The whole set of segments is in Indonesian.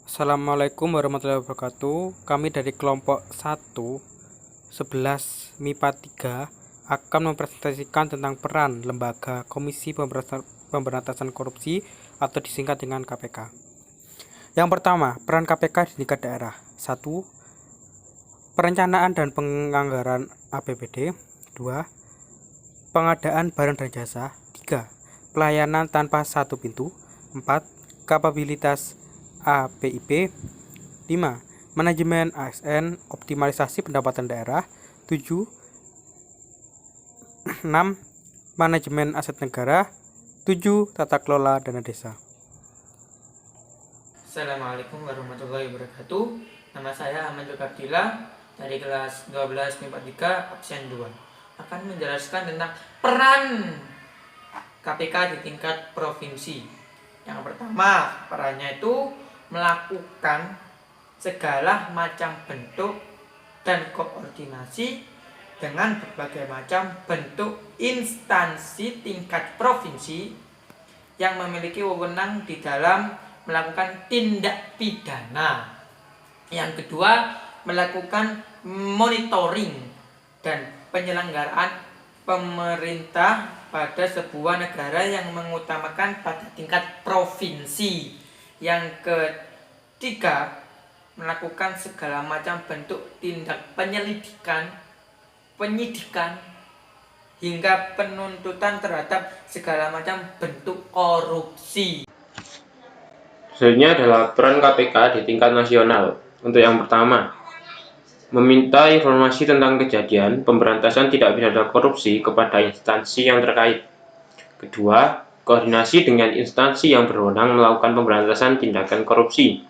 Assalamualaikum warahmatullahi wabarakatuh. Kami dari kelompok 1 11 MIPA 3 akan mempresentasikan tentang peran lembaga Komisi Pemberantasan Korupsi atau disingkat dengan KPK. Yang pertama, peran KPK di tingkat daerah. 1. Perencanaan dan penganggaran APBD. 2. Pengadaan barang dan jasa. 3. Pelayanan tanpa satu pintu. 4. Kapabilitas APIP. 5. Manajemen ASN, optimalisasi pendapatan daerah. 7. 6. Manajemen aset negara. 7. Tata kelola dana desa. Assalamualaikum warahmatullahi wabarakatuh. Nama saya Ahmad Abdillah dari kelas 12 MIPA 3 absen 2. Akan menjelaskan tentang peran KPK di tingkat provinsi. Yang pertama, perannya itu melakukan segala macam bentuk dan koordinasi dengan berbagai macam bentuk instansi tingkat provinsi yang memiliki wewenang di dalam melakukan tindak pidana. Yang kedua, melakukan monitoring dan penyelenggaraan pemerintah pada sebuah negara yang mengutamakan pada tingkat provinsi. Yang ketiga, melakukan segala macam bentuk tindak penyidikan hingga penuntutan terhadap segala macam bentuk korupsi. Selanjutnya adalah peran KPK di tingkat nasional. Untuk yang pertama, meminta informasi tentang kejadian pemberantasan tindak pidana korupsi kepada instansi yang terkait. Kedua, koordinasi dengan instansi yang berwenang melakukan pemberantasan tindakan korupsi.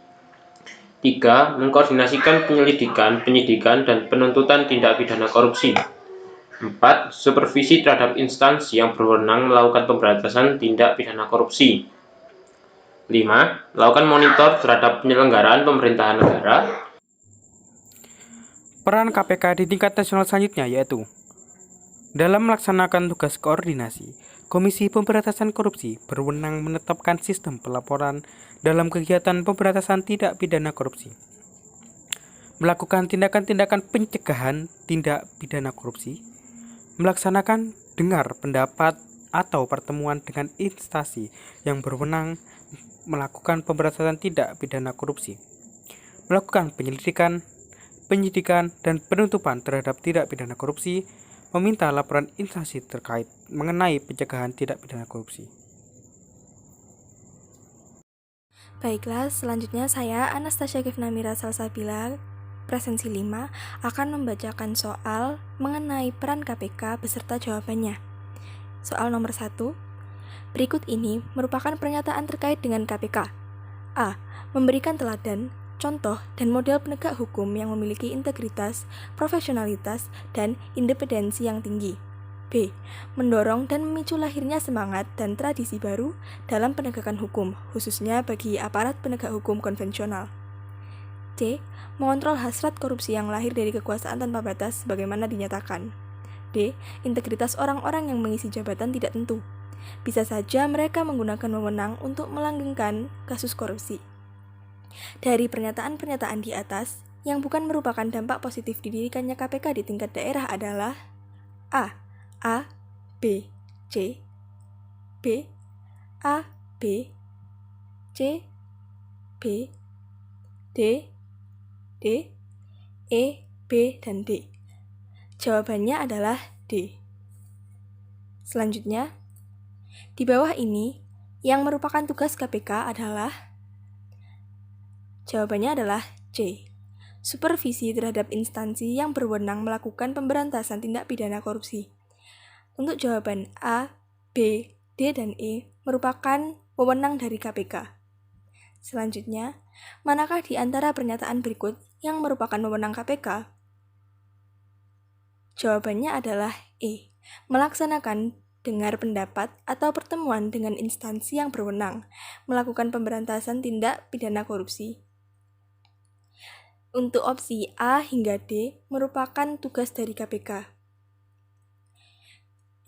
3. Mengkoordinasikan penyelidikan, penyidikan, dan penuntutan tindak pidana korupsi. 4. Supervisi terhadap instansi yang berwenang melakukan pemberantasan tindak pidana korupsi. 5. Melakukan monitor terhadap penyelenggaraan pemerintahan negara. Peran KPK di tingkat nasional selanjutnya yaitu dalam melaksanakan tugas koordinasi, Komisi Pemberantasan Korupsi berwenang menetapkan sistem pelaporan dalam kegiatan pemberantasan tindak pidana korupsi, melakukan tindakan-tindakan pencegahan tindak pidana korupsi, melaksanakan dengar pendapat atau pertemuan dengan instansi yang berwenang melakukan pemberantasan tindak pidana korupsi, melakukan penyelidikan, penyidikan, dan penuntutan terhadap tindak pidana korupsi, meminta laporan instansi terkait mengenai pencegahan tindak pidana korupsi. Baiklah, selanjutnya saya Anastasia Gifnamira Salsabila, presensi 5, akan membacakan soal mengenai peran KPK beserta jawabannya. Soal nomor 1. Berikut ini merupakan pernyataan terkait dengan KPK. A. Memberikan teladan, contoh, dan model penegak hukum yang memiliki integritas, profesionalitas, dan independensi yang tinggi. B. Mendorong dan memicu lahirnya semangat dan tradisi baru dalam penegakan hukum, khususnya bagi aparat penegak hukum konvensional. C. Mengontrol hasrat korupsi yang lahir dari kekuasaan tanpa batas sebagaimana dinyatakan. D. Integritas orang-orang yang mengisi jabatan tidak tentu. Bisa saja mereka menggunakan wewenang untuk melanggengkan kasus korupsi. Dari pernyataan-pernyataan di atas, yang bukan merupakan dampak positif didirikannya KPK di tingkat daerah adalah A. B, C, B, A, B, C, B, D, D, E, B, dan D. Jawabannya adalah D. Selanjutnya, di bawah ini, yang merupakan tugas KPK adalah jawabannya adalah C. Supervisi terhadap instansi yang berwenang melakukan pemberantasan tindak pidana korupsi. Untuk jawaban A, B, D, dan E merupakan wewenang dari KPK. Selanjutnya, manakah di antara pernyataan berikut yang merupakan wewenang KPK? Jawabannya adalah E. Melaksanakan dengar pendapat atau pertemuan dengan instansi yang berwenang melakukan pemberantasan tindak pidana korupsi. Untuk opsi A hingga D merupakan tugas dari KPK.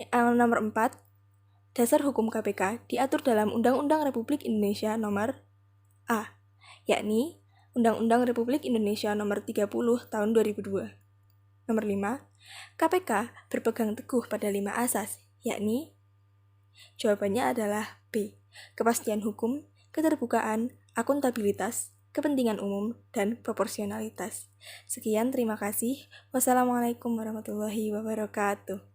Nomor 4, dasar hukum KPK diatur dalam Undang-Undang Republik Indonesia nomor A, yakni Undang-Undang Republik Indonesia Nomor 30 Tahun 2002. Nomor 5. KPK berpegang teguh pada 5 asas, yakni jawabannya adalah B. Kepastian hukum, keterbukaan, akuntabilitas, kepentingan umum, dan proporsionalitas. Sekian, terima kasih. Wassalamualaikum warahmatullahi wabarakatuh.